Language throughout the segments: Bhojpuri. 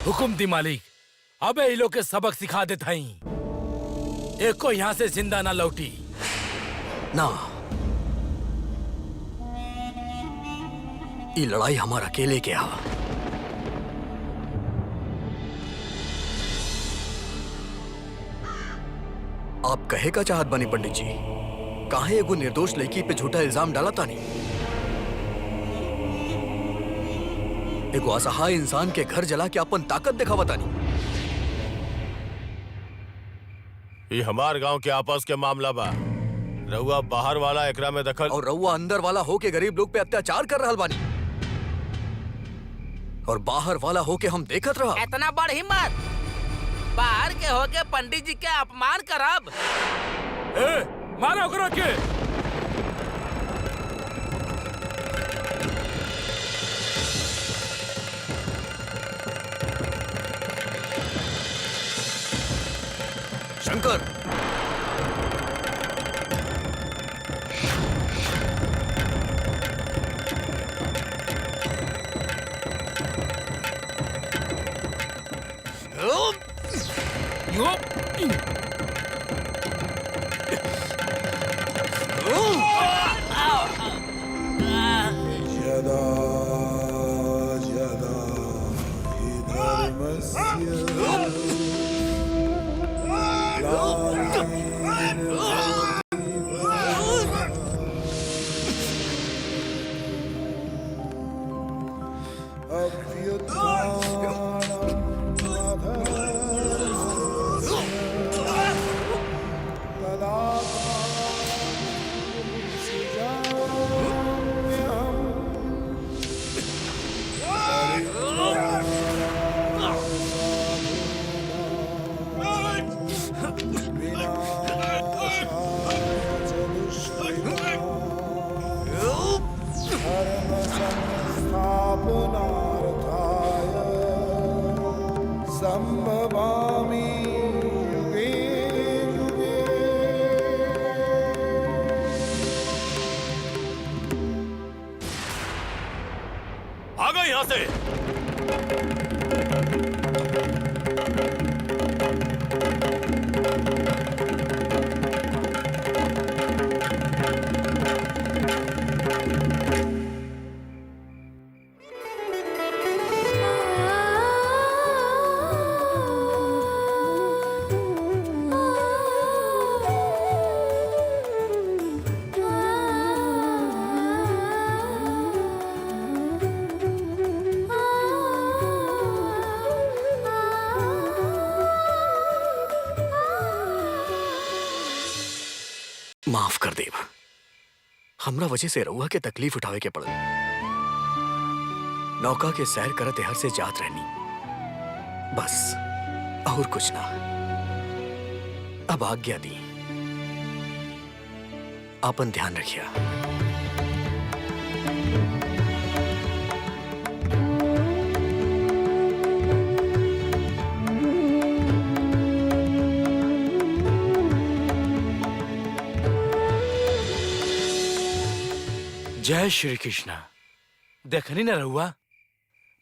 हुकुम दी मालिक, अबे ये लोग के सबक सिखा देता ही। एक को यहाँ से जिंदा ना लौटी। ना, ये लड़ाई हमारा अकेले के हा। आप कहे का चाहत बनी पंडित जी? काहे एगो निर्दोष लड़की पे झूठा इल्जाम डाला तानी? एगो असहाय इंसान के घर जला के अपन ताकत दिखावा तानी। ये हमार गांव के आपस के मामला बा। रउआ बाहर वाला एकरा में दखल और रउआ अंदर वाला हो के गरीब लोग पे अत्याचार कर रहल बानी, और बाहर वाला हो के हम देखत रहा। इतना बड़ हिम्मत, बाहर के हो के पंडित जी के अपमान करब। मारो करो के। शंकर, यदा यदा हि धर्मस्य संभवामि युगे युगे। आ गए यहाँ से। माफ कर देव, हमरा वजह से रउआ के तकलीफ उठावे के पड़ल। नौका के सैर करत हर से जात रहनी, बस और कुछ ना। अब आज्ञा दी, आपन ध्यान रखिया। जय श्री कृष्णा। देखनी न रहुआ,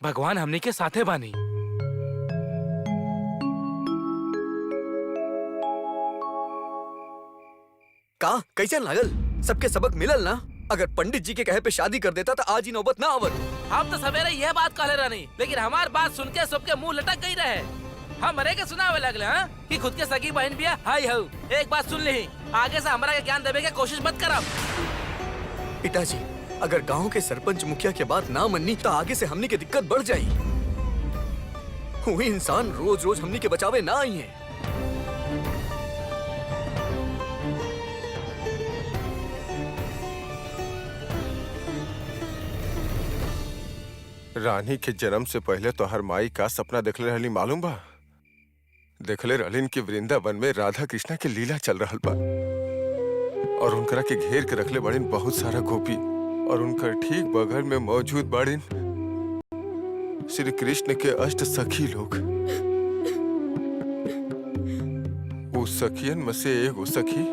भगवान हमनी के साथे बानी। का कैसे लागल? सबके सबक मिलल ना? अगर पंडित जी के कहे पे शादी कर देता तो आज ही नौबत ना आवत। हम तो सवेरे यह बात कहले रहनी, लेकिन हमार बात सुन के सबके मुंह लटक गई रहे। हम मरे के सुनावे लगले हाँ? कि खुद के सगी बहन बिया। हाय हो, एक बात सुन ली, आगे से हमरा के ज्ञान देवे के कोशिश मत करब। पिताजी, अगर गांव के सरपंच मुखिया के बात ना मननी तो आगे से हमनी के दिक्कत बढ़ जाई। हुई इंसान रोज रोज हमनी के बचावे ना आई है। रानी के जन्म से पहले तो हर माई का सपना देखले रहली, मालूम बा? देखले रहलीन कि वृंदावन में राधा कृष्णा के लीला चल रहल बा और उनकरा के घेर के रखले बाड़ीन बहुत सारा गोपी, और उनकर ठीक बगल में मौजूद बाड़ीन श्री कृष्ण के अष्ट सखी लोग। उस सखियन में से एगो सखी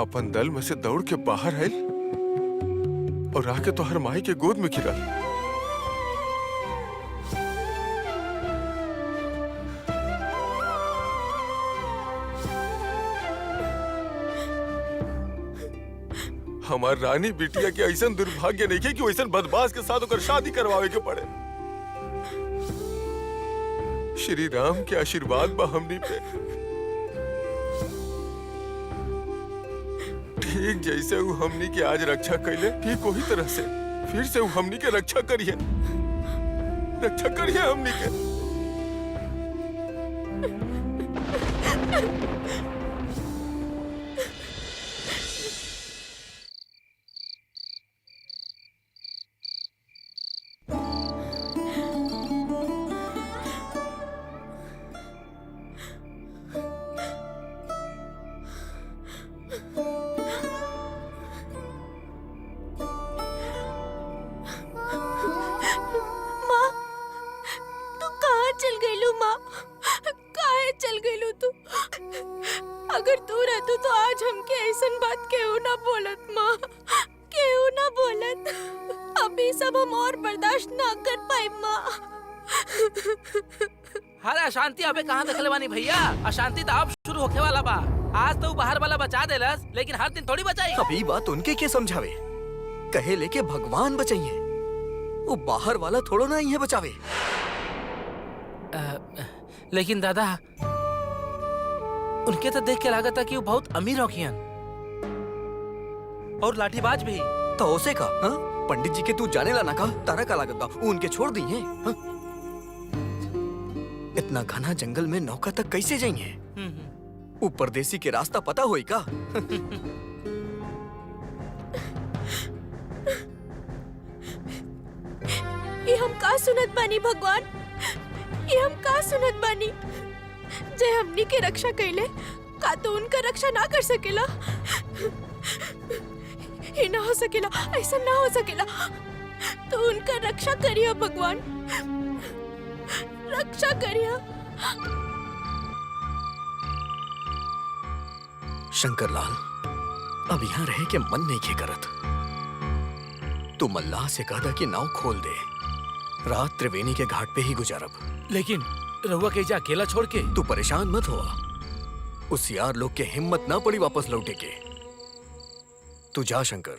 अपन दल में से दौड़ के बाहर आयल और आके तो हर माई के गोद में गिरल। हमार रानी बिटिया के ऐसा दुर्भाग्य नहीं है कि वैसा बदमाश के साथ होकर शादी करवावे के पड़े। श्री राम के आशीर्वाद बा हमनी पे। ठीक जैसे वो हमनी के आज रक्षा कैले, ठीक वही तरह से फिर से वो हमनी के रक्षा करिए हमनी के। अगर तू रहतू तो आज हमके ऐसन बात केहू ना बोलत माँ, केहू ना बोलत। अभी सब हम और बर्दाश्त ना कर पाए माँ। अरे अशांति अबे कहाँ दखले बानी भैया? अशांति तो अब शुरू होके वाला बा। आज तो बाहर वाला बचा देलस, लेकिन हर दिन थोड़ी बचाई। अभी बात उनके के समझावे, कहे लेके भगवान बचाइए, वो बाहर वाला थोड़ो ना ही है बचावे। लेकिन दादा उनके तो देख के लागत था कि वो बहुत अमीर होखियन और लाठीबाज भी। तो उसे का हा? पंडित जी के तू जाने ला ना का तारा का लागत बा, वो उनके छोड़ दी है। हा? इतना घना जंगल में नौका तक कैसे जाइए? वो परदेसी के रास्ता पता होई का? ये हम का सुनत बानी भगवान, ये हम का सुनत बानी? जे हमनी के रक्षा कैले का तो उनका रक्षा ना कर सकेला? ये ना हो सकेला, ऐसा ना हो सकेला। तो उनका रक्षा करिया भगवान, रक्षा करिया। शंकरलाल, अब यहाँ रहे के मन नहीं के करत। तू मल्लाह से कहदा कि नाव खोल दे, रात त्रिवेणी के घाट पे ही गुजारब। लेकिन रहुआ के जा अकेला छोड़ के? तू परेशान मत हुआ, उस यार लोग के हिम्मत ना पड़ी वापस लौटे के। तू जा शंकर।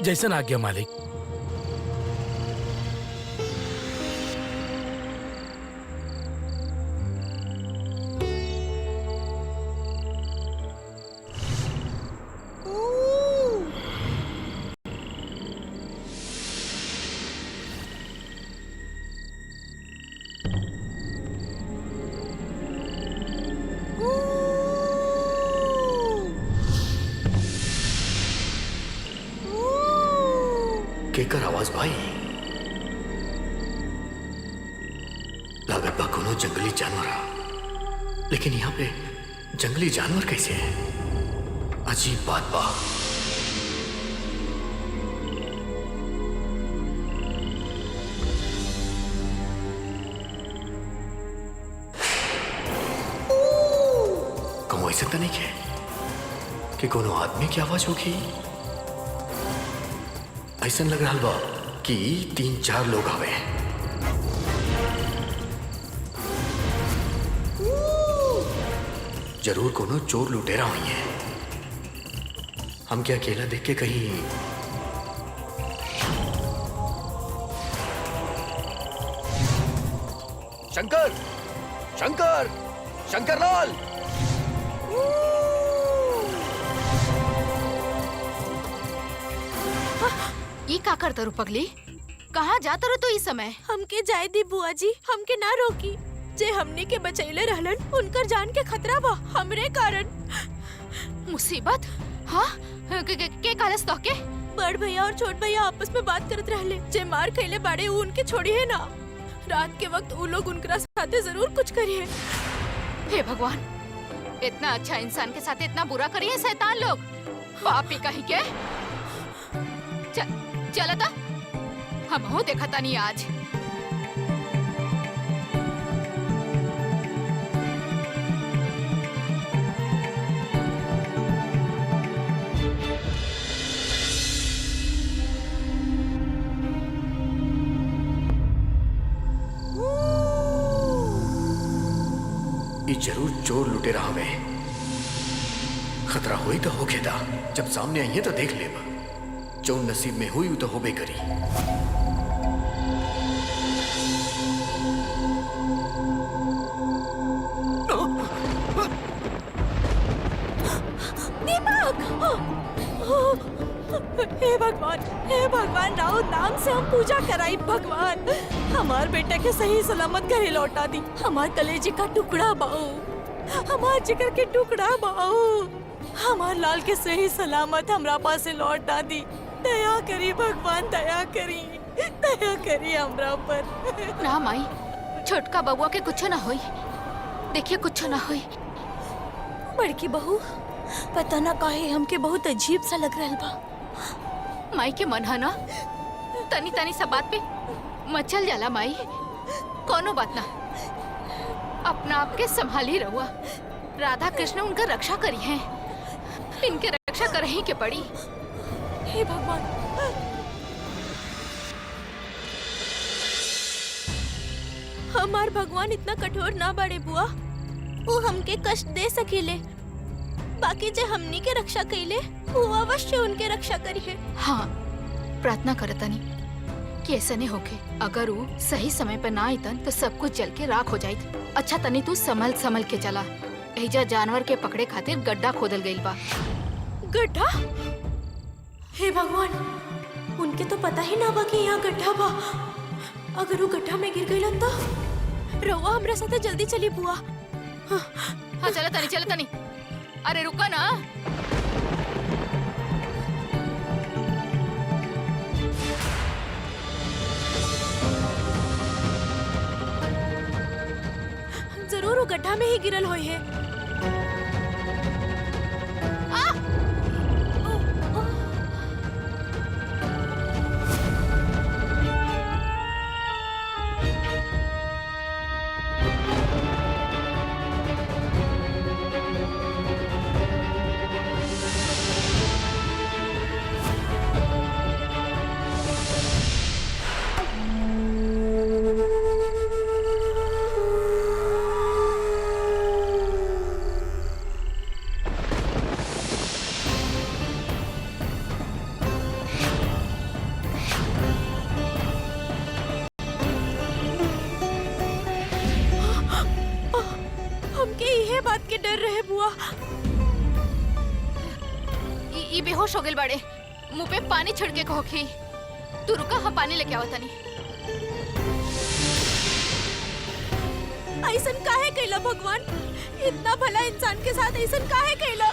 जैसन आज्ञा मालिक। केकर आवाज भाई? लागत बा कोनो जंगली जानवर है। लेकिन यहाँ पे जंगली जानवर कैसे है? अजीब बात बा। कमो ऐसा तो नहीं है कि कोनो आदमी की आवाज होगी? ऐसा लग रहा बा कि 3-4 लोग आवे। जरूर कोनो चोर लुटेरा हुई है। हम क्या अकेला देख के कहीं? शंकर, शंकर, शंकरलाल! ये का करता रू पगली? कहाँ जाता रू तो इस समय? हमके जाए दी बुआ जी, हमके ना रोकी। जे हमनी के बचैले रहलन, उनकर जान के खतरा बा हमरे कारण। मुसीबत? हाँ? के कालस तो के? बड़ भैया और छोट भैया आपस में बात करत रहले। जे मार खैले बाड़े उ उनके छोड़ी है ना। रात के वक्त उ लोग उनकरा साथे जरूर कुछ करिए। हे भगवान, इतना अच्छा इंसान के साथ इतना बुरा करिए शैतान लोग। पापी कहीं के। चला था, हम हो देखा था नहीं आज। ये जरूर चोर लुटेरा हवे। खतरा हुई तो होके दा, जब सामने आई है तो देख ले। जो नसीब में हुई तो होबे करी। हे भगवान, राउत नाम से हम पूजा कराई। भगवान हमार बेटा के सही सलामत घरे लौटा दी। हमार कलेजे का टुकड़ा बाऊ, हमार जिगर के टुकड़ा बाऊ, हमार लाल के सही सलामत हमरा पास से लौटा दी। दया करी भगवान, दया करी हमरा पर। ना माई, छोटका बबुआ के कुछ ना होई। देखिए कुछ ना होई। बड़की बहू, पता ना काहे हमके बहुत अजीब सा लग रहा बा। माई के मन है ना, तनी तनी सा बात पे मचल जाला। माई कोनो बात ना, अपना आप के संभाली रहुआ। राधा कृष्ण उनका रक्षा करी है, इनके रक्षा कर ही के पड़ी। हे भगवान, हमार भगवान इतना कठोर ना बड़े बुआ। वो हमके कष्ट दे सकीले, बाकी जे हमनी के रक्षा कईले वो अवश्य उनके रक्षा करी है। हाँ, प्रार्थना करतनी कि ऐसा नहीं होके। अगर वो सही समय पर ना आईतन तो सब कुछ जल के राख हो जाइत। अच्छा तनी तू संभल के चला। एजा जानवर के पकड़े खातिर गड्ढा खोदल गइल बा। गड्ढा? हे भगवान, उनके तो पता ही ना बा कि यहाँ गड्ढा बा। अगर वो गड्ढा में गिर गईलन तो रउआ हमरा साथे जल्दी चली बुआ। हाँ चला तनी। अरे रुका ना। जरूर वो गड्ढा में ही गिरल होई है। के डर रहे बुआ। ई बेहोश हो गए बड़े, मुंह पे पानी छिड़के कहो कि तू रुका, हम पानी लेके आवत तनी। ऐसन काहे कैला भगवान? इतना भला इंसान के साथ ऐसन काहे कैला?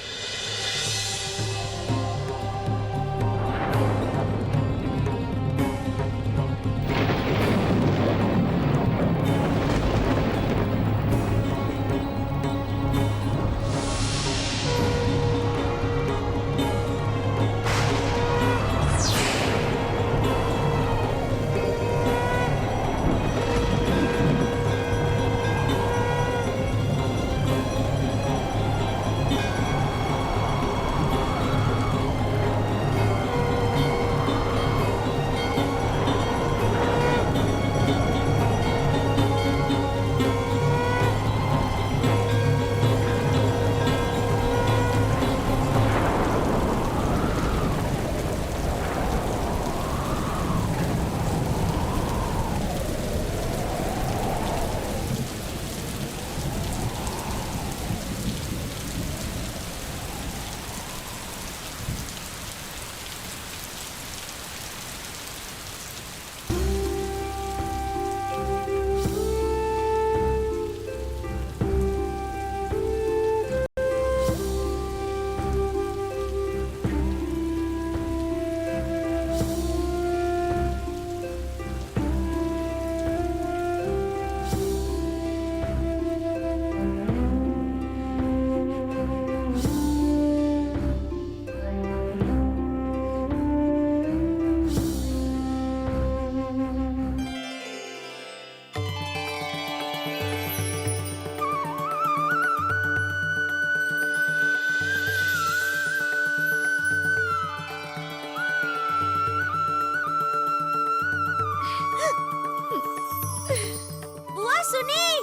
सुनी,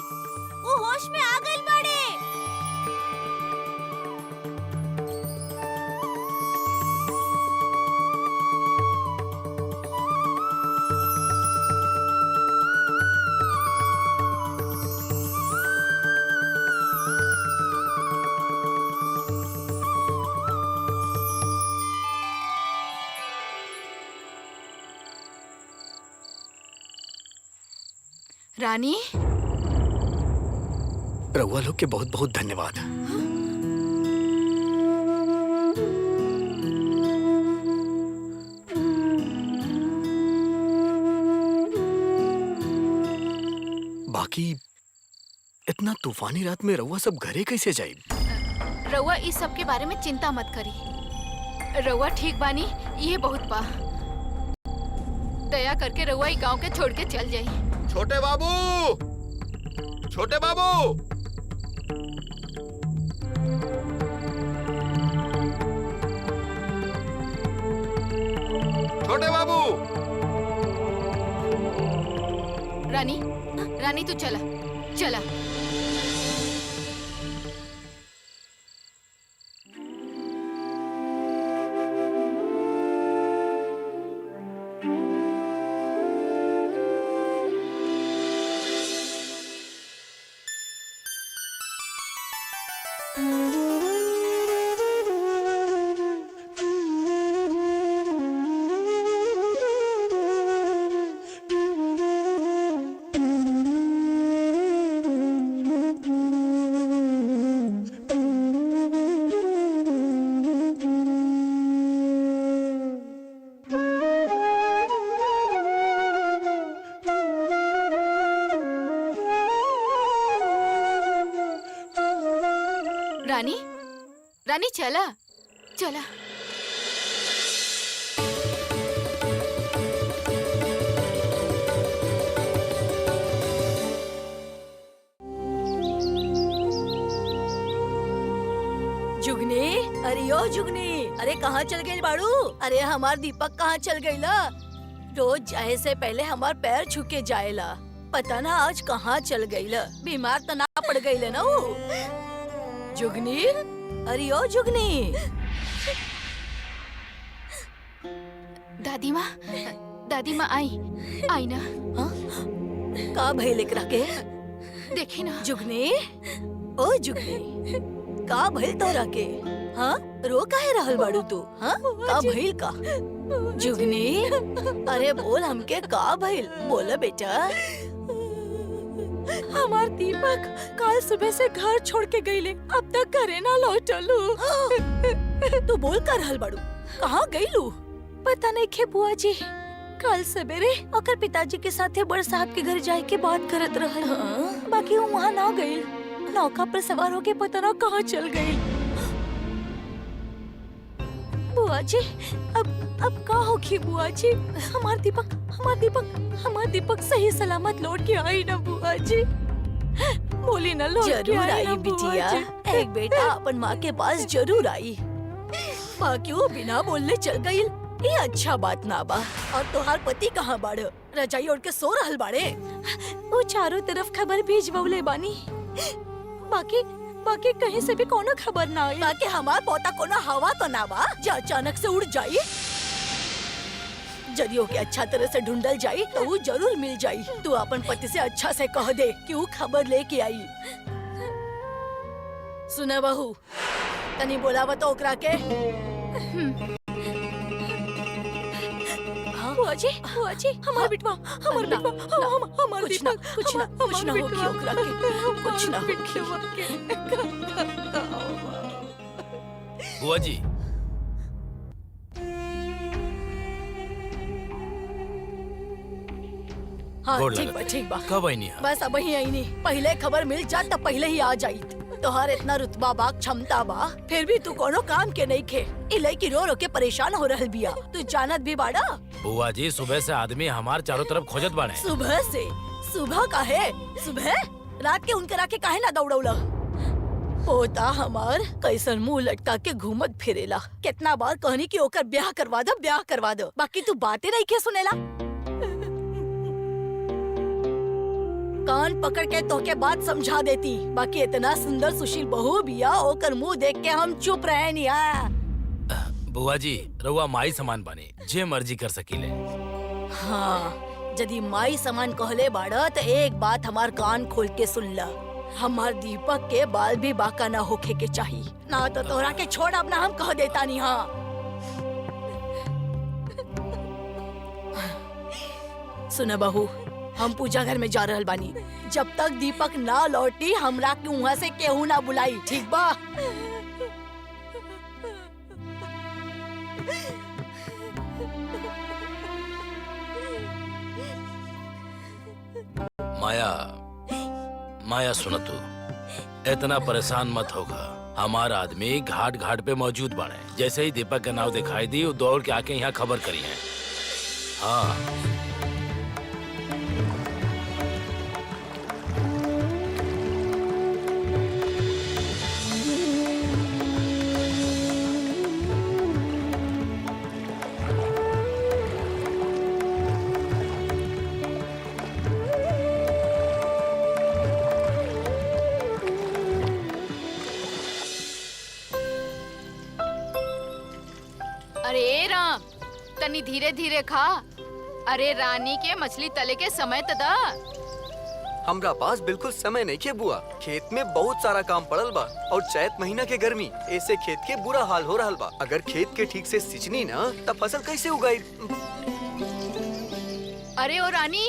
वो होश में आ गई बड़े। रानी, रउआ लोग के बहुत बहुत धन्यवाद। बाकी इतना तूफानी रात में रउआ सब घरे कैसे जाई? रउआ इस सब के बारे में चिंता मत करी। रउआ ठीक बानी, ये बहुत बा। दया करके रउआ ई गांव के छोड़ के चल जाई। छोटे बाबू, छोटे बाबू, छोटे बाबू। रानी, रानी तू चला, चला। रानी, रानी चला, चला। जुगनी, अरे यो जुगनी, अरे कहाँ चल गई बाड़ू? अरे हमार दीपक कहाँ चल गईला? रोज जाए से पहले हमार पैर छू के जाएला। पता ना आज कहाँ चल गईला। बीमार तो ना पड़ गईले ना वो। जुगनी, अरे यो जुगनी। दादी माँ, दादी माँ आई, आई ना। हाँ? का भइल एकरा के? देखी ना। जुगनी, ओ जुगनी, का भइल तोरा के? हाँ, रो काहे रहल बाड़ू तू? हाँ, का भइल का? जुगनी, अरे बोल हमके का भइल? बोला बेटा। हमार दीपक कल सुबह से घर छोड़ के गईले, अब तक घरे ना लौटलू। तू बोल कर रहल बाड़ू, कहाँ गईलू? पता नहीं खे बुआ जी, कल सवेरे ओकर पिताजी के साथे बड़ साहब के घर जाए के बात करत रहल। बाकी वो वहाँ ना गईल, नौका पर सवार होके पता ना कहाँ चल गई। बुआ जी, अब का होगी बुआ जी? हमार दीपक सही सलामत लौट के आई ना बुआ जी। बोली ना लौट के जरूर आई आई बिटिया, एक बेटा अपन माँ के पास जरूर आई। बाकी वो बिना बोलने चल गई, ये अच्छा बात ना बा। और तोहार पति कहाँ बाड़? रजाई ओढ़ के सो रहल बाड़े। वो चारों तरफ खबर भेजवले बानी, बाकी कहीं से भी कोनो खबर ना आई। बाकी हमार पोता कोनो हवा तो ना बा जो अचानक से उड़ जाई। जदियो के अच्छा तरह से ढूंढल जाई तो वो जरूर मिल जाई। तू अपन पति से अच्छा से कह दे कि वो खबर लेके आई। सुना बहू, तनी बोलावा तो ओकरा के। बुआ जी, हमार बिटवा, हमार कुछ ना होगी ओकरा के, कुछ ना होगी। बुआ जी, हाँ गोड़ ठीक लगत बा, ठीक बा। कब आई नहीं? बस अब ही आई नहीं, पहले खबर मिल जात तो पहले ही आ जाई। तोहार इतना रुतबा बा, क्षमता बा, फिर भी तू कोनो काम के नहीं खे। इलाई की रो रो के परेशान हो रहल बिया। तू जानत भी बाड़ा। बुआ जी, सुबह से आदमी हमार चारों तरफ खोजत बाड़े। सुबह से? सुबह का है? सुबह रात के उनके राके काहे ना दौड़ौला? पोता हमार कैसन मुंह लटका के घूमत फिरेला। कितना बार कहनी कि ओकर ब्याह करवा दो, बाकी तू बातें नहीं के सुनेला। कान पकड़ के तोके बात समझा देती, बाकी इतना सुंदर सुशील बहू बिया, ओकर मुंह देख के हम चुप रहे नहीं। बुआ जी, रउआ माई समान बानी, जे मर्जी कर सकीले। हाँ, यदि माई समान कहले बाड़ा तो एक बात हमार कान खोल के सुन ला। हमार दीपक के बाल भी बाका ना होखे के चाहिए, ना तो तोरा के छोड़ अब ना हम कह देता नहीं। हाँ सुना बहू, हम पूजा घर में जा रहल बानी। जब तक दीपक ना लौटी हमरा के वहाँ से केहू ना बुलाई, ठीक बा? माया, माया सुन तू, इतना परेशान मत होगा। हमारा आदमी घाट घाट पे मौजूद बाड़े। जैसे ही दीपक का नाव दिखाई दी वो दौड़ के आके यहाँ खबर करी है। हाँ अरे राम, तनी धीरे धीरे खा। अरे रानी के मछली तले के समय त दा। हमरा पास बिल्कुल समय नहीं के बुआ। खेत में बहुत सारा काम पड़ल बा और चैत महीना के गर्मी ऐसे खेत के बुरा हाल हो रहल बा। अगर खेत के ठीक से सिंचनी ना तब फसल कैसे उगाई? अरे ओ रानी,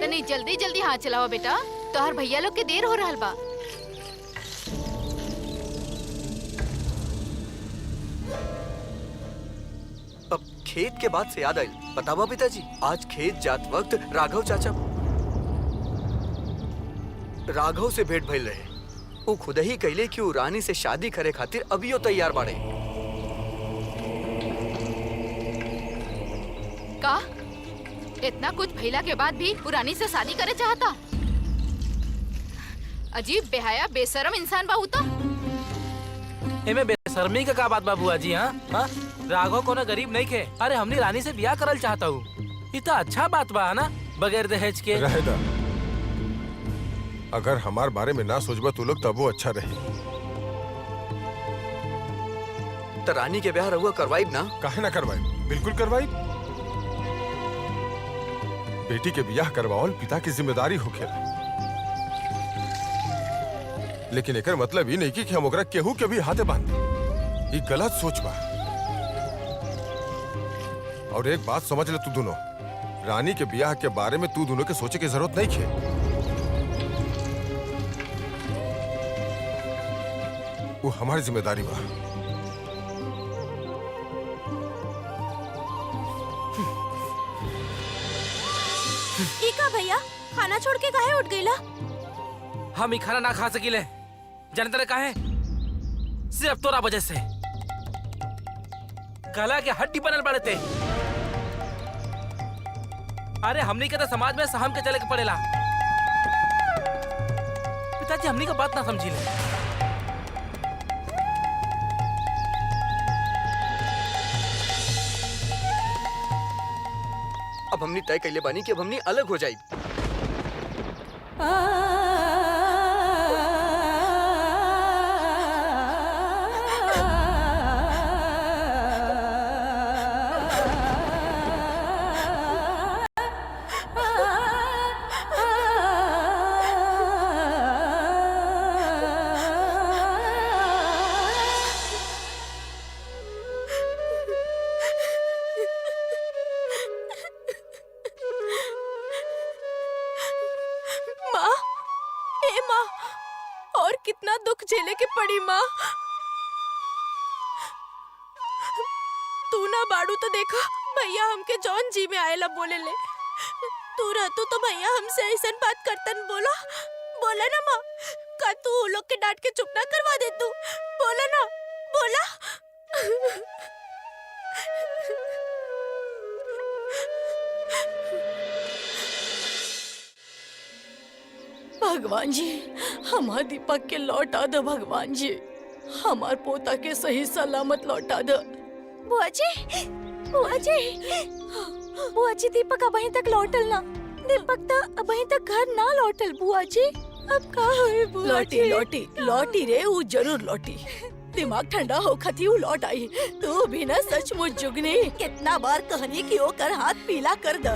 तनी जल्दी जल्दी हाथ चलाओ बेटा, तोहर भैया लोग के देर हो रहल बा। अब खेत के बाद से याद आई, बतावा पिताजी, आज खेत जात वक्त राघव से भेंट भइल रहे। वो खुद ही कहले कि वो रानी से शादी करे खातिर अभियो तैयार बाड़े। का इतना कुछ भइला के बाद भी वो रानी से शादी करे चाहता? अजीब बेहया बेशरम इंसान बा उ तो। एमे बेशर्मी का बात बा बुआ जी? हाँ, राघव कोनो गरीब नहीं खे। अरे हमने रानी से ब्याह करल चाहता हूँ। ये तो अच्छा बात बा ना, बगैर दहेज के। रहेदा, अगर हमार बारे में ना सोचबा तू लोग तब वो अच्छा रहे। तो रानी के ब्याह रहुआ करवाइब ना? काहे ना करवाई, बिल्कुल करवाई। बेटी के ब्याह करवाओल पिता की जिम्मेदारी होखेला। लेकिन एकर मतलब ये नहीं कि हम ओकरा केहू के भी हाथे बांध। ये गलत सोच बा। और एक बात समझ ले तू दोनों, रानी के ब्याह के बारे में तू दोनों के सोचे की जरूरत नहीं है। वो हमारी जिम्मेदारी बा। इका भैया, खाना छोड़ के काहे उठ गईला? हम ही खाना ना खा सकीले, जानते काहे? सिर्फ तोरा वजह से। कला के हड्डी बनल पड़े थे। अरे हमनी के तो समाज में सहम के चले के पड़ेला। पिताजी हमनी का बात ना समझी ले। अब हमने तय कैले बानी कि अब हमने अलग हो जाई। और कितना दुख झेले के पड़ी माँ। तू ना बाड़ू तो देखा भैया हमके जौन जी में आएला बोले ले। तू रहतू तो भैया हमसे ऐसा बात करतन बोला ना माँ। का तू लोग के डांट के चुप ना करवा दे तू? बोला ना, बोला। भगवान जी, हमार दीपक के लौटा दो। भगवान जी, हमार पोता के सही सलामत लौटा दो। बुआ जी, बुआ जी, बुआ जी, दीपक अबहीं तक लौटल ना। दीपक तो अबहीं तक घर ना लौटल बुआ जी। अब का होई बुआ लौटी जी? लौटी लौटी रे, वो जरूर लौटी। दिमाग ठंडा हो खती वो लौट आई। तू भी ना सचमुच जुगनी। कितना बार कहनी कि ओकर हाथ पीला कर द।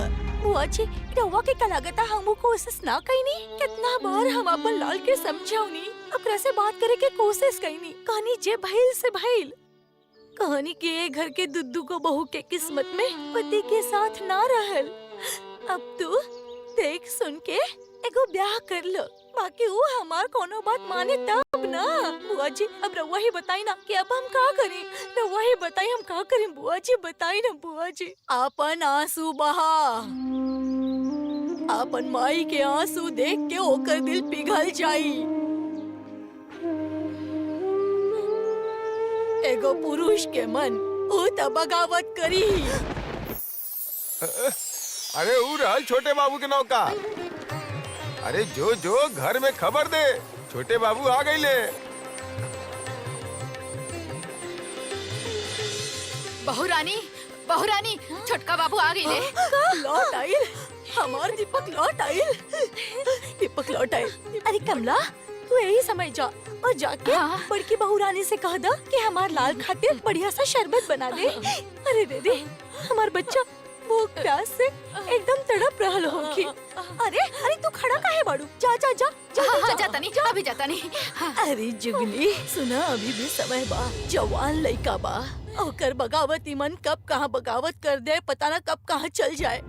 बुआ जी, रउआ के कलागता हमू कोशिश ना कईनी। कितना बार हम अपन लाल के समझावनी, ओकरा से बात करे के कोशिश कईनी। कहानी जे भइल से भइल। कहानी के ये घर के दुद्दू को बहू के किस्मत में पति के साथ ना रहल। अब तू देख सुन के एगो ब्याह कर लो, बाकी वो हमार कोनो बात माने तब ना। बुआ जी अब रउआ ही बताई ना कि अब हम का करें। रउआ ही बताई हम का करें। बुआ जी बताई ना बुआ जी। अपन आंसू बहा, अपन माई के आंसू देख के ओकर दिल पिघल जाई। एगो पुरुष के मन ऊ त बगावत करी। अरे ऊ रहल छोटे बाबू के नौका। अरे जो जो घर में खबर दे, छोटे बाबू आ गई ले। बहू रानी, छोटका बाबू आ गई ले। लौट आइल, हमार दीपक लौट आइल। दीपक लौट आइल। अरे कमला तू यही समय जा और जाके बड़की बहू रानी से कह दो कि हमार लाल खातिर बढ़िया सा शरबत बना दे। अरे दे दे, हमार बच्चा भूख प्यास से एकदम तड़प रहल होगी। अरे अरे तू खड़ा काहे बाड़ू? जा जा जा जा, हाँ, जाता नहीं, अभी जाता नहीं। हाँ। अरे जुगनी सुना, अभी भी समय बा, जवान लइका बा। ओकर बगावत मन कब कहाँ बगावत कर दे पता ना कब कहाँ चल जाए।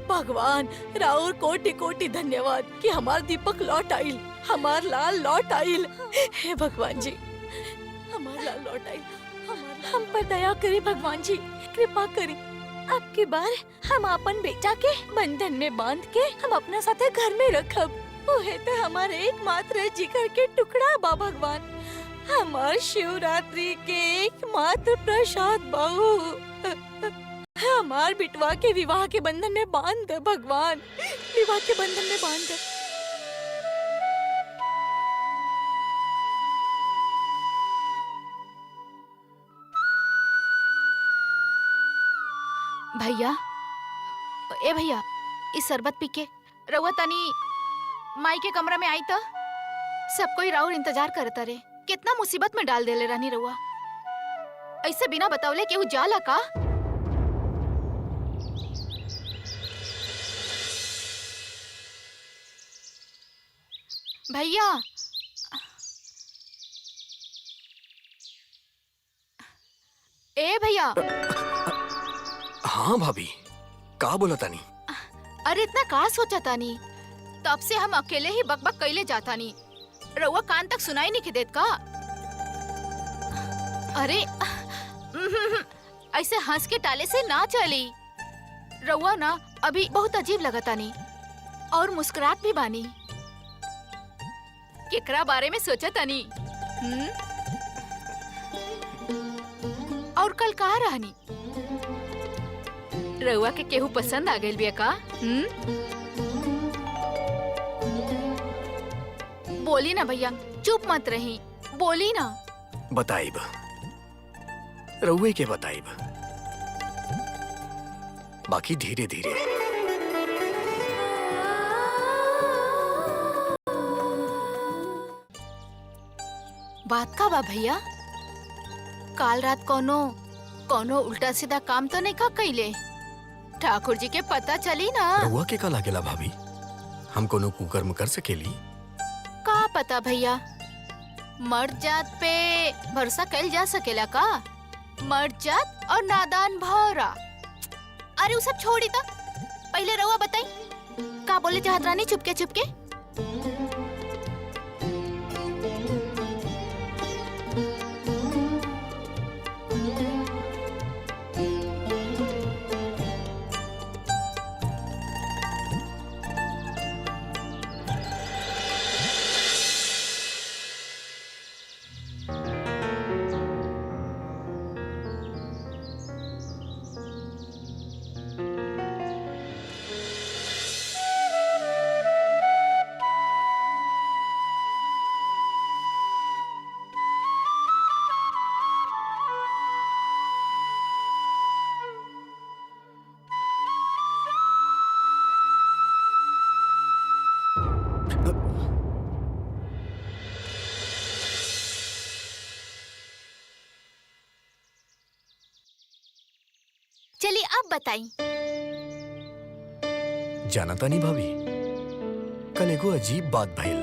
भगवान राउर कोटि कोटि धन्यवाद कि हमार दीपक लौट आइल, हमार लाल लौट आइल। हे भगवान जी, हमार लाल लौट आइल। हम पर दया करी भगवान जी, कृपा करी। अब की बार हम अपन बेटा के बंधन में बांध के हम अपना साथे घर में रखब। ओहे तो हमारे एकमात्र जिगर के टुकड़ा बा भगवान, हमार शिवरात्रि के एकमात्र प्रसाद बाऊ। हमार बिटवा के विवाह के बंधन में बांध दे भगवान, विवाह के बंधन में बांध दे। भैया, ए भैया, इस शरबत पी के रउआ तनी माई के कमरा में आई तो सब कोई राउर इंतजार करता रे। कितना मुसीबत में डाल देले रहनी रउआ। ऐसे बिना बतावले केहू जाला का? भैया, ए भैया। हाँ भाभी, का बोला तानी? अरे इतना का सोचा तानी? तब से हम अकेले ही बकबक कैले जाता नी, रउआ कान तक सुनाई नहीं देत का? अरे ऐसे हंस के टाले से ना चली। रउआ ना अभी बहुत अजीब लगता नी और मुस्कुरात भी बानी। केकरा बारे में सोचा तानी? और कल कहाँ रहनी? रउआ के केहू पसंद आ गइल बिया का? बोली ना भैया, चुप मत रही, बोली ना। बताइब, रउए के बताइब, बाकी धीरे धीरे। बात का बा भैया? काल रात कोनो उल्टा सीधा काम तो नहीं का कइले? ठाकुर जी के पता चली ना। रउआ के का लागेला भाभी, हम कोनो कुकर्म कर सकेली? का पता भैया, मर्द जात पे भरोसा कइल जा सकेला का? मर्द जात और नादान भौरा। अरे वो सब छोड़ी तो पहले रउआ बताई का बोले चाहत रानी चुपके चुपके? चलिए आप बताई। जाना तानी भाभी, कल एगो अजीब बात भइल।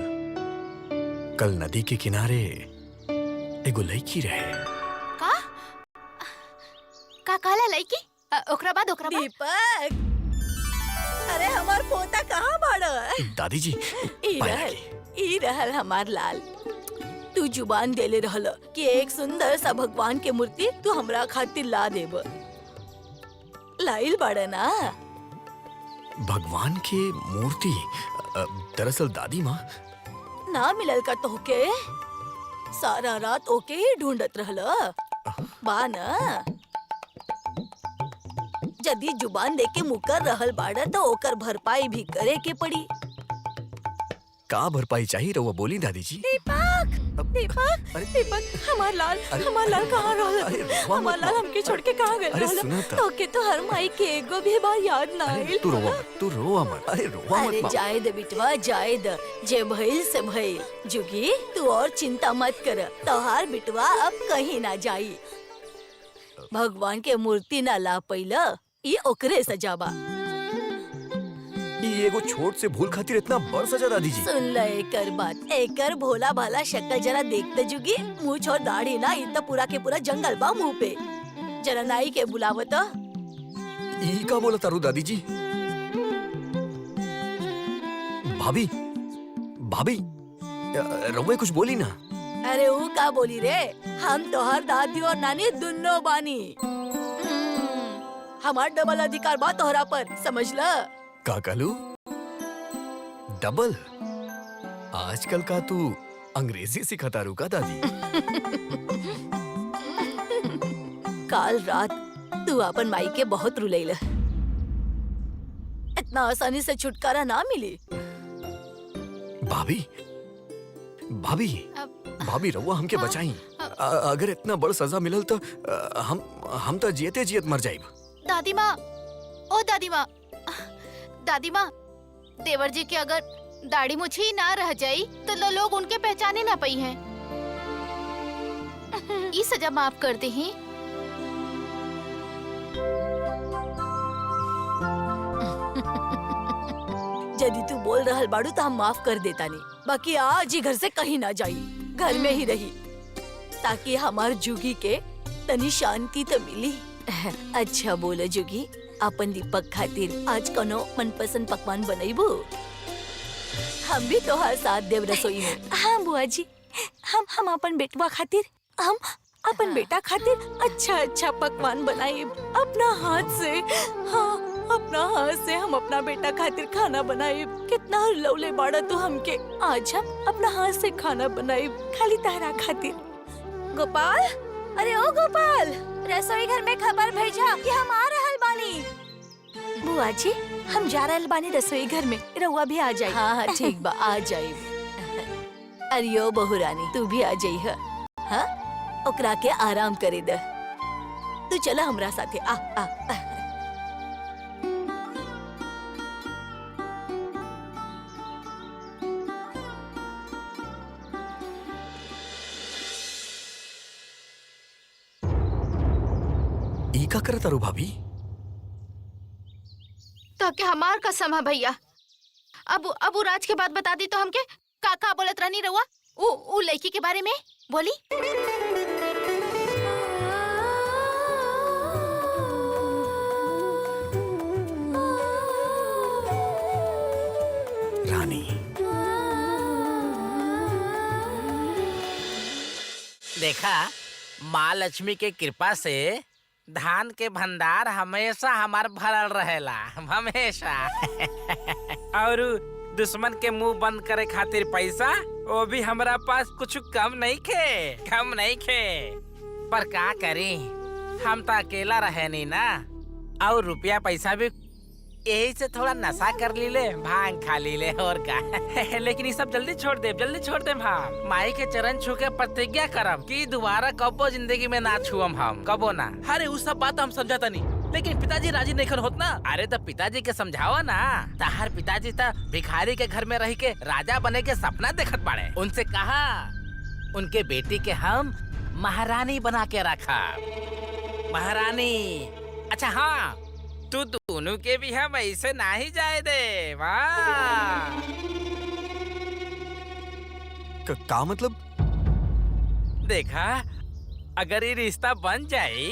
कल नदी के किनारे एगो लड़की रहे। का कहला लड़की? ओकरा बाद दीपक, अरे हमार पोता कहाँ बाड़? दादी जी ई रहल हमार लाल। तू जुबान देले रहल कि एक सुंदर सा भगवान के मूर्ति तू हमरा खातिर ला देब। लाइल बाड़ ना? भगवान की मूर्ति दरअसल दादी माँ ना मिलल का तोहके? सारा रात ओके ही ढूंढत रहल बा ना? यदि जुबान दे के मुकर रहल बाड़ा तो ओकर भरपाई भी करे के पड़ी। का भरपाई चाहिए रहुआ बोली दादी जी। दीपक, दीपक, दीपक, हमार लाल कहाँ रहल? हमार लाल हमके छोड़ के कहाँ गए? अरे सुनो तो। तोके तो हर माई के एगो भी बार याद ना आइल। तू रोवा मत। अरे रोवा अरे मत। जाए दे बिटवा, जाए दे। जे भइल से भइल। जुगी तू और चिंता मत कर। तोहार बिटवा अब कहीं ना जाई। भगवान के मूर्ति ना ला पैला, ये ओकरे सजाबा। ये एगो छोट से भूल खातिर इतना बड़ सजा दादी जी। सुन ले एकर बात। एकर भोला भाला शक्ल जरा देखते जुगी। मूछ और दाढ़ी ना, इतना पूरा के पूरा जंगल बा मुंह पे। जरा नाई के बुलावत। ई का बोला तारू दादी जी? भाभी भाभी रहुआ कुछ बोली ना। अरे वो का बोली रे? हम तोहर दादी और नानी दुनो बानी। हमार डबल अधिकार बा तोहरा पर, समझ ल? का कहलू? डबल? आजकल का तू अंग्रेजी सिखाता रू का दादी? काल रात तू अपन माई के बहुत रुलैल। इतना आसानी से छुटकारा ना मिली। भाभी भाभी भाभी रहुआ हमके बचाई। अगर इतना बड़ सजा मिलल तो हम तो जियते जियत मर जाइब। दादी माँ, ओ दादी माँ, दादी माँ, देवर जी के अगर दाढ़ी मुछी ही ना रह जाई तो लोग उनके पहचाने ना पाई हैं। ये सजा माफ कर दे ही। यदि तू बोल रहल बाड़ू तो हम माफ कर देता नहीं। बाकी आज ही घर से कहीं ना जाई, घर में ही रही, ताकि हमार जुगी के तनी शांति तो मिली। अच्छा बोले जुगी, अपन दीपक खातिर आज कनो मनपसंद पकवान बनैबू? हम भी तोहार साथ देव रसोई में। हाँ बुआ जी, हम अपन बेटवा खातिर, हम अपन बेटा खातिर अच्छा पकवान बनाई अपना हाथ से। हाँ, अपना हाथ से हम अपना बेटा खातिर खाना बनाई। कितना लवले बाड़ा तू हमके। आज हम अपना हाथ से खाना बनाई खाली तारा खातिर। गोपाल, अरे ओ गोपाल, रसोई घर में खबर भेजा कि हम आ रहल बानी। बुआ जी, हम जा रहल बानी रसोई घर में, रउआ भी आ जाई। हाँ ठीक बा, आ जाई। अरे ओ बहुरानी, तू भी आ जाई है। हाँ, ओकरा के आराम करे दे। तू चला हमरा साथे। आ। ई का करत तारू भाभी? तो क्या हमार कसम है भैया। अब राज के बात बता दी तो हमके का बोलत रहनी रहुआ? उ लड़की के बारे में बोली। रानी, देखा, माँ लक्ष्मी के कृपा से धान के भंडार हमेशा हमार भरल रहेला, हमेशा। और दुश्मन के मुंह बंद करे खातिर पैसा, वो भी हमरा पास कुछ कम नहीं खे। पर का करी, हम तो अकेला रहे नहीं ना, और रुपया पैसा भी यही से थोड़ा नशा कर ली, भांग खा ली और का। लेकिन ये सब जल्दी छोड़ दे हम। माई के चरण छू के प्रतिज्ञा करम कि दोबारा कबो जिंदगी में ना छुअम हम, कबो ना। अरे उस सब बात हम समझाता नहीं, लेकिन पिताजी राजी नहीं होत ना। अरे तो पिताजी के समझावा ना। ताहर पिताजी तो भिखारी के घर में रह के राजा बने के सपना देखत बाड़े। उनसे कहा उनके बेटी के हम महारानी बना के रखा। महारानी। अच्छा हाँ, तू दोनों के भी हम ऐसे ना ही जाए दे। वाह, का मतलब? देखा, अगर ये रिश्ता बन जाए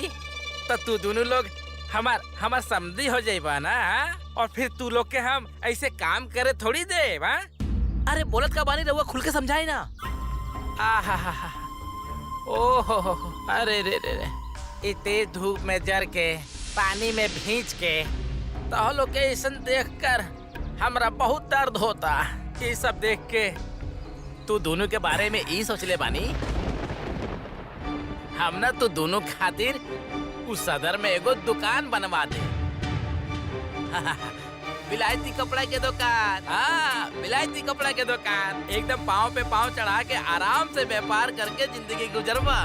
तो तू दोनों लोग हमार समधी हो जाइबा ना। और फिर तू लोग के हम ऐसे काम करे थोड़ी दे, हाँ? अरे बोलत का बानी रहुआ खुल के समझाई ना। आहा, ओहो, अरे रे, इतने धूप में जर के पानी में भींच के तो लोग के ऐसा देख कर हमरा बहुत दर्द होता। ये सब देख के तू दोनों के बारे में ई सोच ले बानी, हम ना तू दोनों खातिर उस सदर में एगो दुकान बनवा दे। विलायती कपड़ा के दुकान, हाँ विलायती कपड़ा के दुकान, एकदम पाँव पे पाँव चढ़ा के आराम से व्यापार करके जिंदगी गुजरवा।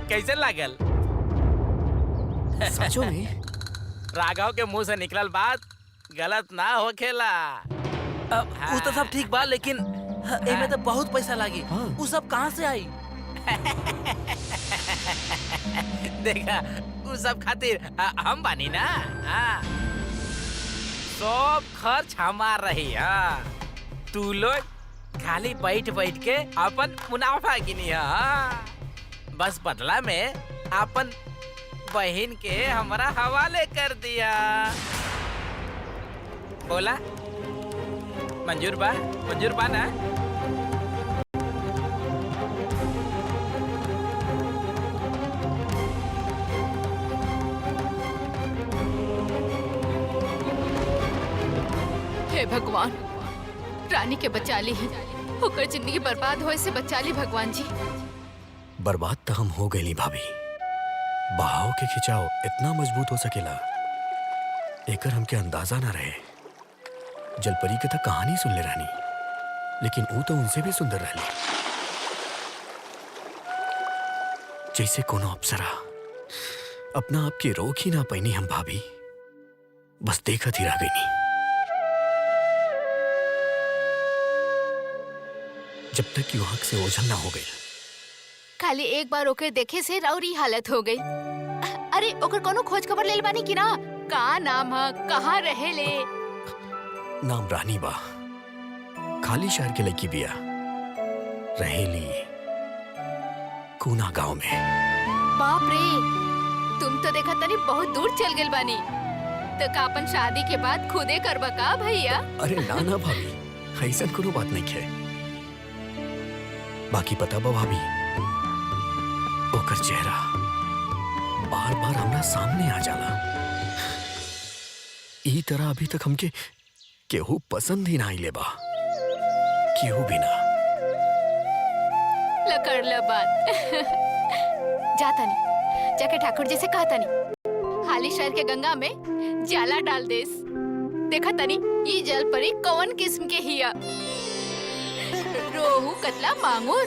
कैसे लागल? सचो में? राघव के मुंह से निकलल बात गलत ना हो खेला। वो तो सब ठीक बा, लेकिन एमे तो बहुत पैसा लागी। वो सब कहाँ से आई? देखा, वो सब खातिर हम बानी ना। सब खर्च हमार रही। तू लोग खाली बैठ बैठ के अपन मुनाफा गिनी। बस बदला में अपन बहन के हमारा हवाले कर दिया। बोला मंजूर बा ना? हे भगवान, रानी के बचा ली, होकर जिंदगी बर्बाद होए से बचा ली भगवान जी। बर्बाद तो हम हो गई भाभी। बहाव के खिंचाव इतना मजबूत हो सकेला एकर हमके अंदाजा ना रहे। जलपरी के तो कहानी सुन ले रानी, लेकिन वो तो उनसे भी सुंदर रहली। जैसे कोनो अप्सरा अपना आप के रोक ही ना पैनी हम भाभी, बस देखत ही रह गई। जब तक कि आँख से ओझल ना हो गई। खाली एक बार ओकर देखे से राउरी हालत हो गई। अरे ओकर कोनो खोज खबर ले बानी कि ना? का नाम है, कहाँ रहे ले? नाम रानी बा, खाली शहर के लड़की बिया, रहेली कूना गांव में। बाप रे, तुम तो देखा तनी बहुत दूर चल गए बानी। तो का अपन शादी के बाद खुदे करबा का भैया? अरे ना ना भाभी, ऐसा कोनो बात नहीं है। बाकी पता बा भाभी, ओकर चेहरा बार बार हमरा सामने आ जाला। ई तरह अभी तक हमके केहू पसंद ही ना आइले बा, केहू भी ना। लकड़ ल बात। जाता नहीं, जाके ठाकुर जी से कहता नहीं, हाली शहर के गंगा में जाला डाल देस। देखा तनी ये जल परी कौन किस्म के हिया? रोहू, कतला, मांगुर,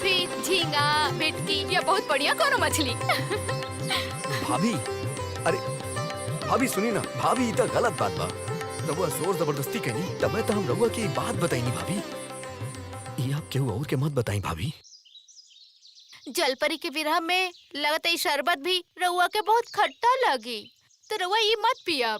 फिर झींगा, भेटकी या बहुत बढ़िया कोनो मछली। भाभी, अरे भाभी सुनी ना, भाभी इतना गलत बात बा। रउआ जोर जबरदस्ती कही तब तो हम रउआ की बात बताई नहीं भाभी। ये आप केहू और के मत बताई भाभी। जलपरी के विरह में लगता है शरबत भी रउआ के बहुत खट्टा लगी, तो रउआ ये मत पिया।